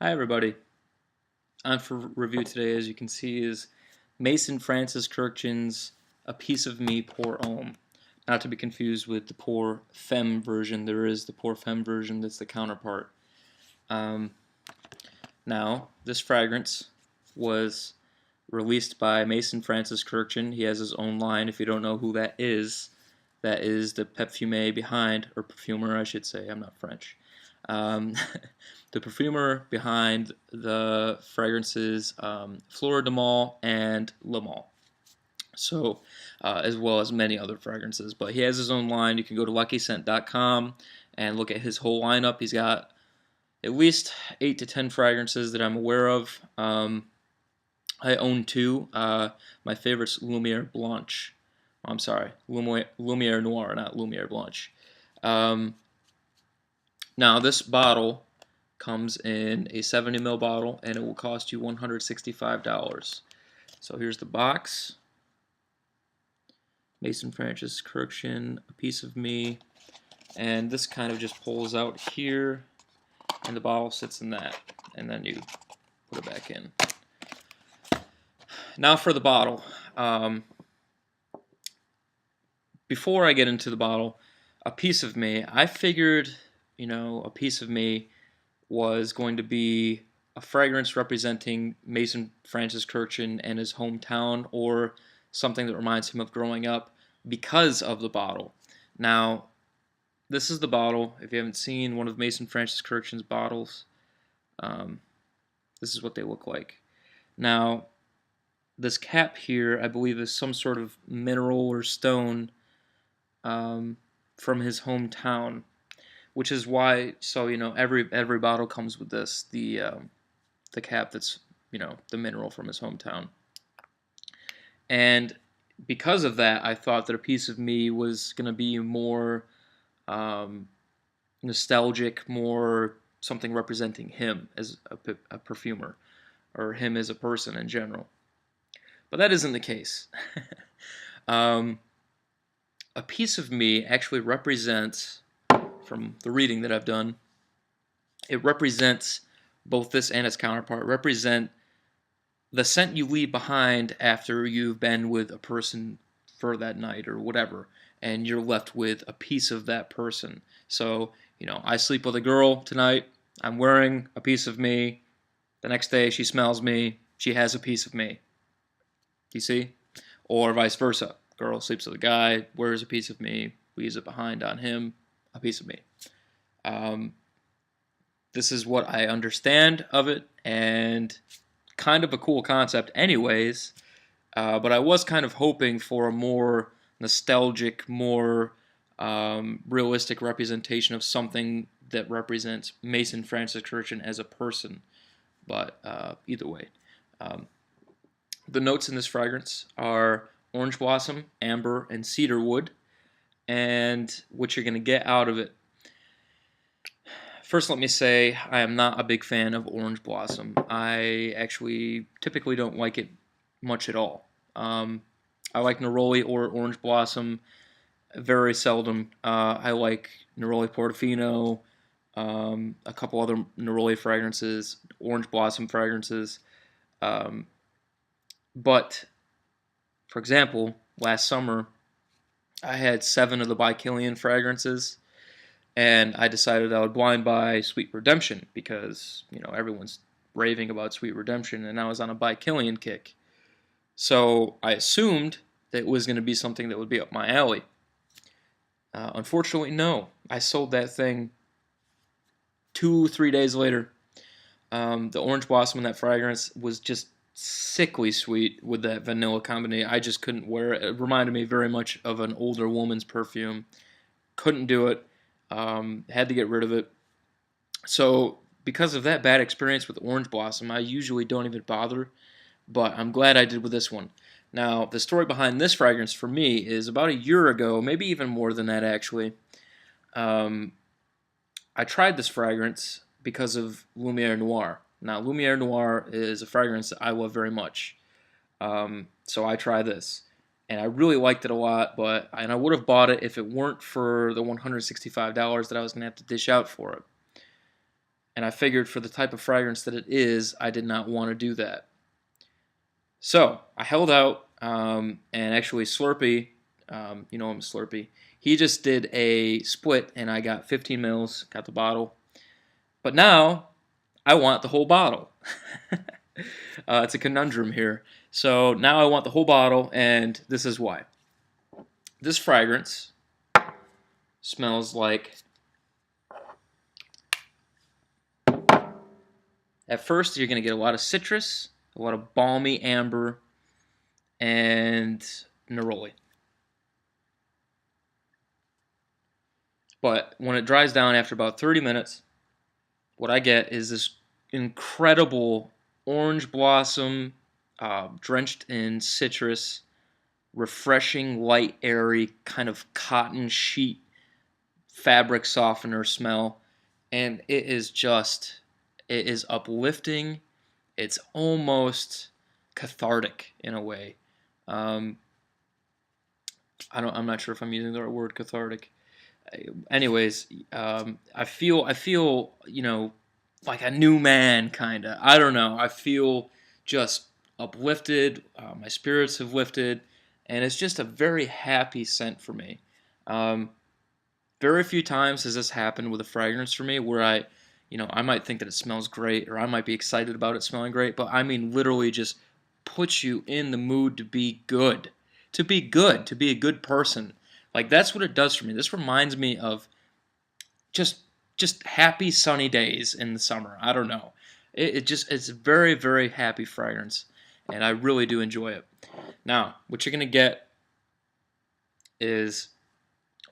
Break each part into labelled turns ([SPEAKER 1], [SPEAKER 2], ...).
[SPEAKER 1] Hi everybody. On for review today, as you can see, is Maison Francis Kurkdjian's A Piece of Me Pour Homme. Not to be confused with the Pour Femme version. There is the Pour Femme version that's the counterpart. Now, this fragrance was released by Maison Francis Kurkdjian. He has his own line. If you don't know who that is the perfumer behind, or perfumer I should say, I'm not French. The perfumer behind the fragrances Fleur de Mal and Le Mal. So, as well as many other fragrances. But he has his own line. You can go to luckyscent.com and look at his whole lineup. He's got at least 8 to 10 fragrances that I'm aware of. I own 2. My favorite's Lumiere Blanche. I'm sorry, Lumiere Noir, not Lumiere Blanche. Now, this bottle comes in a 70 ml bottle, and it will cost you $165. So here's the box. Maison Francis Kurkdjian, A Piece of Me, and this kind of just pulls out here, and the bottle sits in that, and then you put it back in. Now for the bottle. Before I get into the bottle, A Piece of Me, I figured, A Piece of Me was going to be a fragrance representing Maison Francis Kurkdjian and his hometown, or something that reminds him of growing up because of the bottle. Now, this is the bottle. If you haven't seen one of Maison Francis Kurkdjian's bottles, this is what they look like. Now, this cap here, I believe, is some sort of mineral or stone from his hometown, which is why. So every bottle comes with this, the cap that's the mineral from his hometown, and because of that, I thought that A Piece of Me was going to be more nostalgic, more something representing him as a perfumer, or him as a person in general. But that isn't the case. A Piece of Me actually represents, from the reading that I've done, it represents both this and its counterpart, represent the scent you leave behind after you've been with a person for that night or whatever, and you're left with a piece of that person. So, I sleep with a girl tonight, I'm wearing a piece of me, the next day she smells me, she has a piece of me. You see? Or vice versa. Girl sleeps with a guy, wears a piece of me, leaves it behind on him, a piece of me. This is what I understand of it, and kind of a cool concept anyways, but I was kind of hoping for a more nostalgic, more realistic representation of something that represents Maison Francis Kurkdjian as a person. But either way, the notes in this fragrance are orange blossom, amber, and cedar wood, and what you're going to get out of it. First, let me say I am not a big fan of orange blossom. I actually typically don't like it much at all. I like neroli or orange blossom very seldom. I like neroli portofino, a couple other neroli fragrances, orange blossom fragrances. But, for example, last summer I had 7 of the By Kilian fragrances, and I decided I would blind buy Sweet Redemption because, everyone's raving about Sweet Redemption, and I was on a By Kilian kick. So I assumed that it was going to be something that would be up my alley. Unfortunately, no. I sold that thing 2-3 days later. The orange blossom in that fragrance was just sickly sweet with that vanilla combination. I just couldn't wear it. It reminded me very much of an older woman's perfume. Couldn't do it. Had to get rid of it. So because of that bad experience with orange blossom, I usually don't even bother, but I'm glad I did with this one. Now, the story behind this fragrance for me is about a year ago, maybe even more than that actually. I tried this fragrance because of Lumiere Noir. Now, Lumiere Noir is a fragrance that I love very much. So I tried this, and I really liked it a lot, and I would have bought it if it weren't for the $165 that I was going to have to dish out for it. And I figured for the type of fragrance that it is, I did not want to do that. So I held out, and actually Slurpee, you know him, Slurpee, he just did a split, and I got 15 mils, got the bottle. But now I want the whole bottle. It's a conundrum here. So now I want the whole bottle, and this is why. This fragrance smells like, at first you're going to get a lot of citrus, a lot of balmy amber, and neroli. But when it dries down after about 30 minutes, what I get is this incredible orange blossom, drenched in citrus, refreshing, light, airy, kind of cotton sheet fabric softener smell. And it is uplifting. It's almost cathartic in a way. I'm not sure if I'm using the right word, cathartic. Anyways, I feel, you know, like a new man, kinda. I don't know. I feel just uplifted. My spirits have lifted, and it's just a very happy scent for me. Very few times has this happened with a fragrance for me where I might think that it smells great, or I might be excited about it smelling great, but I mean literally just puts you in the mood to be good, to be good, to be a good person. Like, that's what it does for me. This reminds me of just happy sunny days in the summer. I don't know. It's a very, very happy fragrance, and I really do enjoy it. Now, what you're gonna get is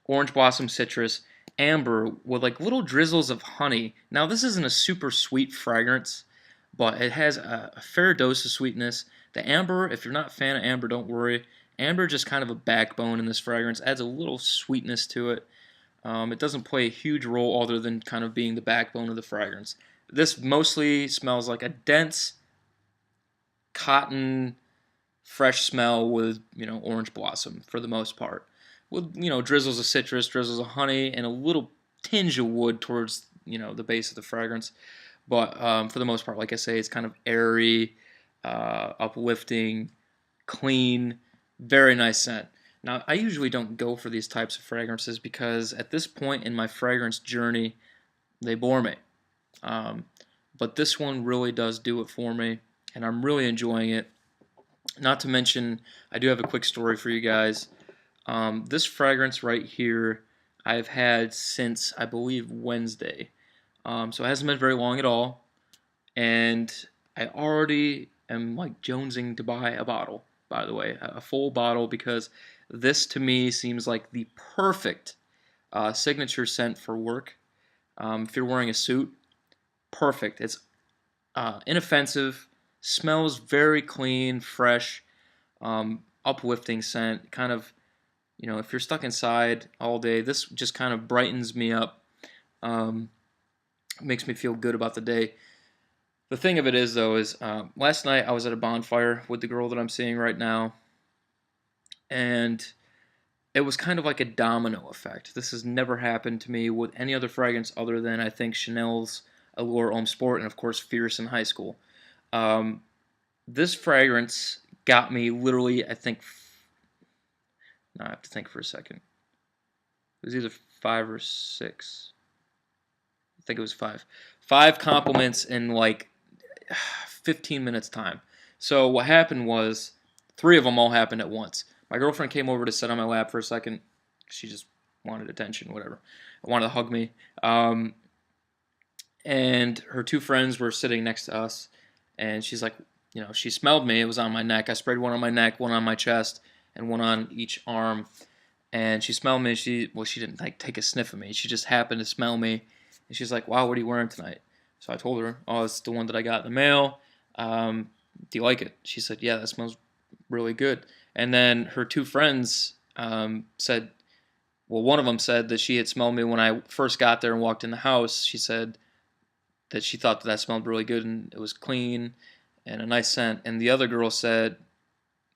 [SPEAKER 1] orange blossom citrus, amber with like little drizzles of honey. Now, this isn't a super sweet fragrance, but it has a fair dose of sweetness. The amber, if you're not a fan of amber, don't worry. Amber just kind of a backbone in this fragrance, adds a little sweetness to it. It doesn't play a huge role other than kind of being the backbone of the fragrance. This mostly smells like a dense cotton fresh smell with, orange blossom for the most part. With, drizzles of citrus, drizzles of honey, and a little tinge of wood towards, the base of the fragrance. But for the most part, like I say, it's kind of airy, uplifting, clean, very nice scent. Now, I usually don't go for these types of fragrances because at this point in my fragrance journey, they bore me. But this one really does do it for me, and I'm really enjoying it. Not to mention, I do have a quick story for you guys. This fragrance right here, I've had since, I believe, Wednesday. So it hasn't been very long at all. And I already am like jonesing to buy a bottle, by the way, a full bottle, because this to me seems like the perfect signature scent for work. If you're wearing a suit, perfect. It's inoffensive, smells very clean, fresh, uplifting scent. Kind of, if you're stuck inside all day, this just kind of brightens me up, makes me feel good about the day. The thing of it is, though, is last night I was at a bonfire with the girl that I'm seeing right now, and it was kind of like a domino effect. This has never happened to me with any other fragrance other than, I think, Chanel's Allure Homme Sport and, of course, Fierce in high school. This fragrance got me literally, I think, no, I have to think for a second. It was either 5 or 6. I think it was 5. 5 compliments in like 15 minutes time. So what happened was 3 of them all happened at once. My girlfriend came over to sit on my lap for a second. She just wanted attention, whatever. Wanted to hug me. And her 2 friends were sitting next to us. And she's like, she smelled me. It was on my neck. I sprayed one on my neck, one on my chest, and one on each arm. And she smelled me. She didn't like take a sniff of me. She just happened to smell me. And she's like, "Wow, what are you wearing tonight?" So I told her, "Oh, it's the one that I got in the mail. Do you like it?" She said, "Yeah, that smells really good." And then her 2 friends said, well, one of them said that she had smelled me when I first got there and walked in the house. She said that she thought that smelled really good and it was clean and a nice scent. And the other girl said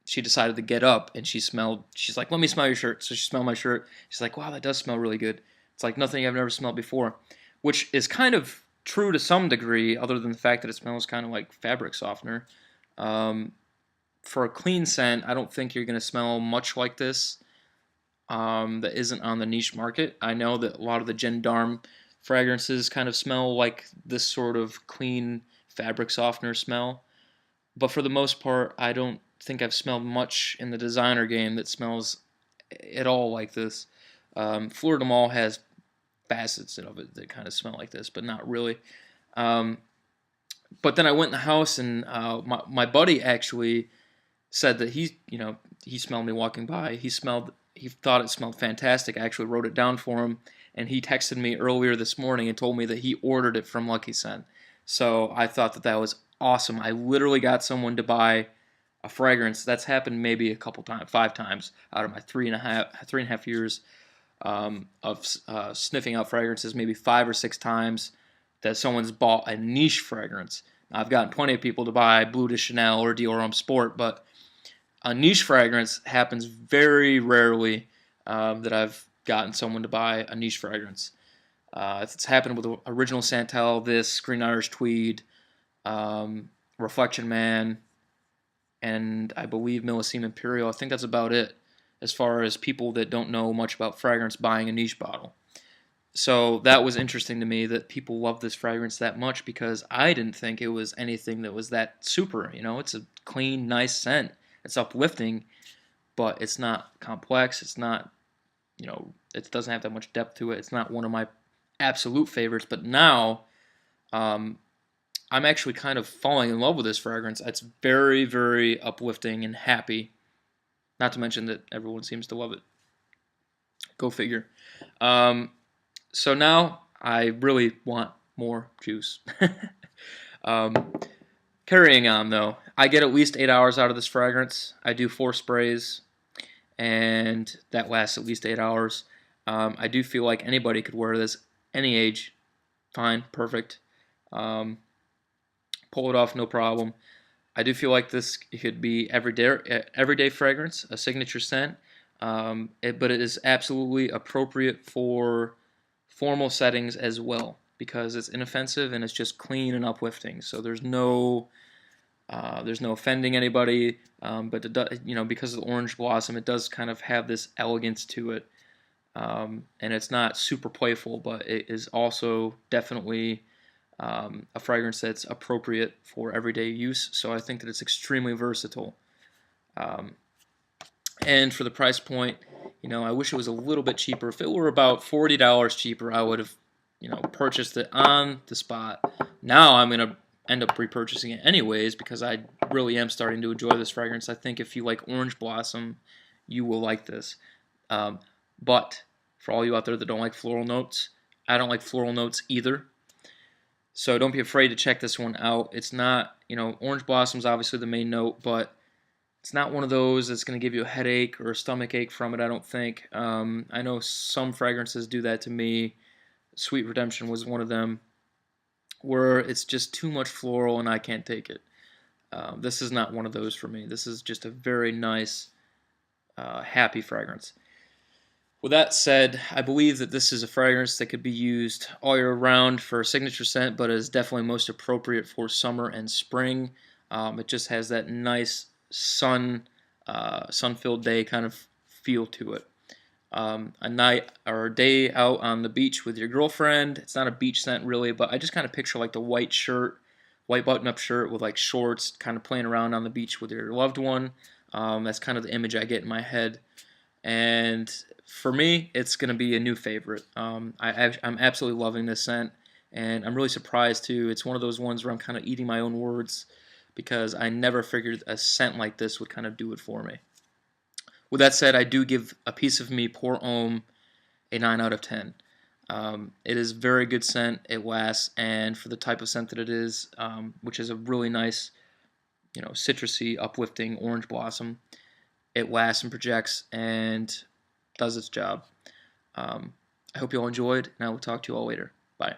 [SPEAKER 1] she decided to get up and she's like, "Let me smell your shirt." So she smelled my shirt. She's like, "Wow, that does smell really good. It's like nothing I've never smelled before," which is kind of true to some degree, other than the fact that it smells kind of like fabric softener. Um, for a clean scent, I don't think you're going to smell much like this that isn't on the niche market. I know that a lot of the gendarme fragrances kind of smell like this sort of clean fabric softener smell. But for the most part, I don't think I've smelled much in the designer game that smells at all like this. Fleur de Mal has facets of it that kind of smell like this, but not really. Um, but then I went in the house, and my buddy actually said that he smelled me walking by. He thought it smelled fantastic. I actually wrote it down for him, and he texted me earlier this morning and told me that he ordered it from Lucky Scent. So I thought that was awesome. I literally got someone to buy a fragrance. That's happened maybe a couple times, 5 times out of my 3.5 years of sniffing out fragrances. Maybe 5 or 6 times that someone's bought a niche fragrance. Now, I've gotten plenty of people to buy Bleu de Chanel or Dior Homme Sport, but a niche fragrance happens very rarely that I've gotten someone to buy a niche fragrance. It's happened with Original Santal, this, Green Irish Tweed, Reflection Man, and I believe Millesime Imperial. I think that's about it as far as people that don't know much about fragrance buying a niche bottle. So that was interesting to me that people love this fragrance that much, because I didn't think it was anything that was that super. It's a clean, nice scent. It's uplifting, but it's not complex. It's not, it doesn't have that much depth to it. It's not one of my absolute favorites, but now I'm actually kind of falling in love with this fragrance. It's very, very uplifting and happy. Not to mention that everyone seems to love it. Go figure. So now I really want more juice. Carrying on, though, I get at least 8 hours out of this fragrance. I do 4 sprays, and that lasts at least 8 hours. I do feel like anybody could wear this, any age. Fine, perfect. Pull it off, no problem. I do feel like this could be everyday fragrance, a signature scent, but it is absolutely appropriate for formal settings as well, because it's inoffensive and it's just clean and uplifting. So there's no offending anybody, but because of the orange blossom, it does kind of have this elegance to it, and it's not super playful, but it is also definitely a fragrance that's appropriate for everyday use. So I think that it's extremely versatile. And for the price point, I wish it was a little bit cheaper. If it were about $40 cheaper, I would have, purchased it on the spot. Now I'm going to end up repurchasing it anyways, because I really am starting to enjoy this fragrance. I think if you like orange blossom, you will like this. But for all you out there that don't like floral notes, I don't like floral notes either. So don't be afraid to check this one out. It's not, orange blossom is obviously the main note, but it's not one of those that's going to give you a headache or a stomach ache from it, I don't think. I know some fragrances do that to me. Sweet Redemption was one of them, where it's just too much floral and I can't take it. This is not one of those for me. This is just a very nice, happy fragrance. With that said, I believe that this is a fragrance that could be used all year round for a signature scent, but is definitely most appropriate for summer and spring. It just has that nice sun-filled day kind of feel to it. A night or a day out on the beach with your girlfriend. It's not a beach scent really, but I just kind of picture like the white button-up shirt with like shorts, kind of playing around on the beach with your loved one. That's kind of the image I get in my head. And for me, it's going to be a new favorite. I'm absolutely loving this scent, and I'm really surprised too. It's one of those ones where I'm kind of eating my own words, because I never figured a scent like this would kind of do it for me. With that said, I do give a piece of me, Pour Homme, a 9 out of 10. It is a very good scent. It lasts, and for the type of scent that it is, which is a really nice, citrusy, uplifting orange blossom, it lasts and projects and does its job. I hope you all enjoyed, and I will talk to you all later. Bye.